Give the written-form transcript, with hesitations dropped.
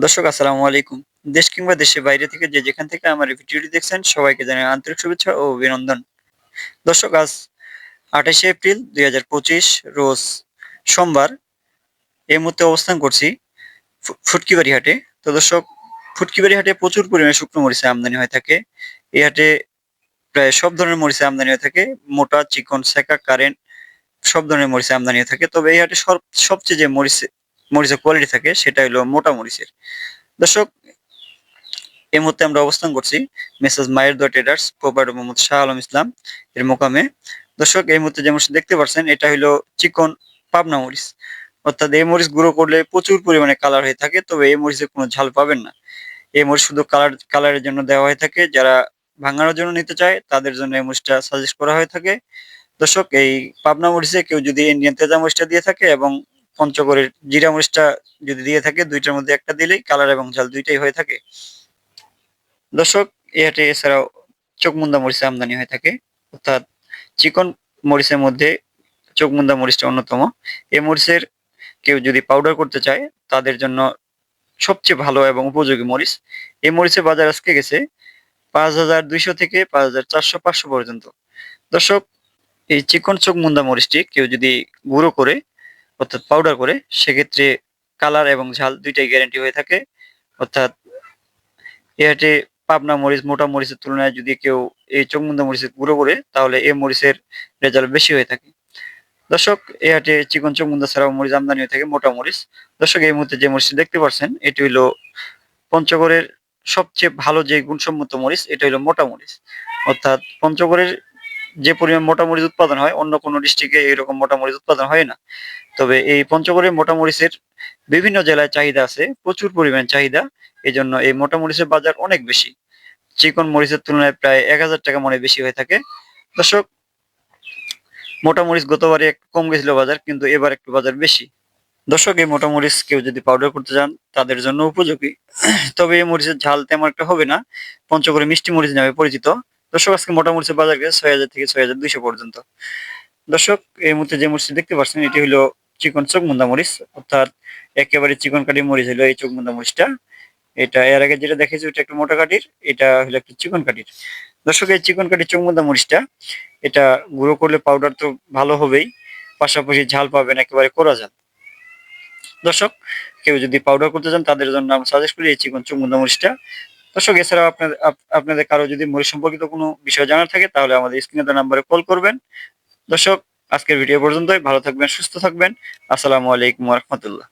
দর্শক আসসালামু আলাইকুম। দেশ কিংবা দেশের বাইরে থেকে যে যেখান থেকে আমার এই ভিডিওটি দেখছেন সবাইকে জানাই আন্তরিক শুভেচ্ছা ও অভিনন্দন। দর্শক আজ ২৮শে এপ্রিল ২০২৫ রোজ সোমবার। এই মুহূর্তে অবস্থান করছি ফুটকিবাড়ি হাটে। তো দর্শক ফুটকিবাড়ি হাটে প্রচুর পরিমাণে শুকনো মরিচের আমদানি হয়ে থাকে। এই হাটে প্রায় সব ধরনের মরিচের আমদানি হয়ে থাকে। মোটা, চিকন, সেকা, কারেন্ট সব ধরনের মরিচের আমদানি হয়ে থাকে। তবে এই হাটে সবচেয়ে যে মরিচের কোয়ালিটি থাকে সেটা হলো মোটা মরিচের। দর্শক এই মুহূর্তে আমরা অবস্থান করছি মেসার্স মায়ের দোয়া ট্রেডার্স প্রোপাইটার মোহাম্মদ শাহ আলম ইসলাম এর মোকামে। দর্শক এই মুহূর্তে যে মরিচ দেখতে পাচ্ছেন এটা হলো চিকন পাবনা মরিচ। অর্থাৎ এই মরিচ গুঁড়ো করলে প্রচুর পরিমাণে কালার হয়ে থাকে, তবে এই মরিচে কোনো ঝাল পাবেন না। এই মরিচ শুধু কালারের জন্য দেওয়া হয়ে থাকে। যারা ভাঙানোর জন্য নিতে চায় তাদের জন্য এই মরিচটা সাজেস্ট করা হয়ে থাকে। দর্শক এই পাবনা মরিচে কেউ যদি ইন্ডিয়ান তেজা মরিচটা দিয়ে থাকে এবং পঞ্চগড়ের জিরা মরিচটা যদি দিয়ে থাকে, দুইটার মধ্যে একটা দিলেই কালার এবং ঝাল দুইটাই হয়ে থাকে। দর্শক এই হাটে এছাড়াও চোখমুন্দা মরিচের আমদানি হয়ে থাকে। অর্থাৎ চিকন মরিচের মধ্যে চোখমুন্দা মরিচটা অন্যতম। এই মরিচের কেউ যদি পাউডার করতে চায় তাদের জন্য সবচেয়ে ভালো এবং উপযোগী মরিচ। এই মরিচের বাজার আজকে গেছে ৫,২০০ থেকে ৫,৪০০-৫০০ পর্যন্ত। দর্শক এই চিকন চোখমুন্দা মরিচটি কেউ যদি গুঁড়ো করে অর্থাৎ পাউডার করে সেক্ষেত্রে কালার এবং ঝাল দুইটাই গ্যারান্টি হয়ে থাকে। অর্থাৎ এ হাটে পাবনা মরিচ মোটা মরিচের তুলনায় যদি কেউ এই চোখমুন্দা মরিচের গুঁড়ো করে তাহলে এই মরিচের রেজাল্ট বেশি হয়ে থাকে। দর্শক এই হাটে চিকন চোখমুন্দা ছাড়াও মরিচ আমদানি হয়ে থাকে মোটা মরিচ। দর্শক এই মুহূর্তে যে মরিচটি দেখতে পাচ্ছেন এটি হলো পঞ্চগড়ের সবচেয়ে ভালো যে গুণসম্মত মরিচ, এটা হলো মোটা মরিচ। অর্থাৎ পঞ্চগড়ের যে পরিমাণ মোটা মরিচ উৎপাদন হয় অন্য কোনো ডিস্ট্রিক্টে এরকম মোটা মরিচ উৎপাদন হয় না। তবে এই পঞ্চগড়ের মোটা মরিচের বিভিন্ন জেলায় চাহিদা আছে, প্রচুর পরিমাণ চাহিদা। এজন্য এই মোটা মরিচের বাজার অনেক বেশি। চিকন মরিচের তুলনায় প্রায় ১,০০০ টাকা মনে বেশি হয়ে থাকে। দর্শক মোটা মরিচ গতবারে একটু কম গেছিল বাজার, কিন্তু এবার একটু বাজার বেশি। দর্শক এই মোটা মরিচ কেউ যদি পাউডার করতে চান তাদের জন্য উপযোগী। তবে এই মরিচের ঝাল তেমন একটা হবে না। পঞ্চগড়ে মিষ্টি মরিচ নামে পরিচিত। দর্শক আজকে মোটা মরিচের বাজার গেছে ৬,০০০ থেকে ৬,২০০ পর্যন্ত। দর্শক এই মুহূর্তে যে মরিচটি দেখতে পাচ্ছেন এটি হলো চিকন চোখমুন্দা মরিচ। অর্থাৎ একেবারে চিকন কাঠি মরিচ হলো এই চোখমুন্দা মরিচটা। এটা এর আগে যেটা দেখেছি ওটা একটু মোটা কাঠির, এটা হলো একটু চিকন কাঠির। দর্শক এই চিকন কাঠির চোখমুন্দা মরিচটা এটা গুঁড়ো করলে পাউডার তো ভালো হবেই, পাশাপাশি ঝাল পাবেন একেবারে কোরা ঝাল। দর্শক কেউ যদি পাউডার করতে চান তাদের জন্য আমি সাজেস্ট করি এই চিকন চুমুন্দা মরিচটা। দর্শক এছাড়াও আপনাদের কারো যদি মরিচ সম্পর্কিত কোনো বিষয় জানার থাকে তাহলে আমাদের স্ক্রিনে দেওয়া নাম্বারে কল করবেন। দর্শক আজকের ভিডিও পর্যন্তই। ভালো থাকবেন, সুস্থ থাকবেন। আসসালামু আলাইকুম ওয়া রাহমাতুল্লাহ।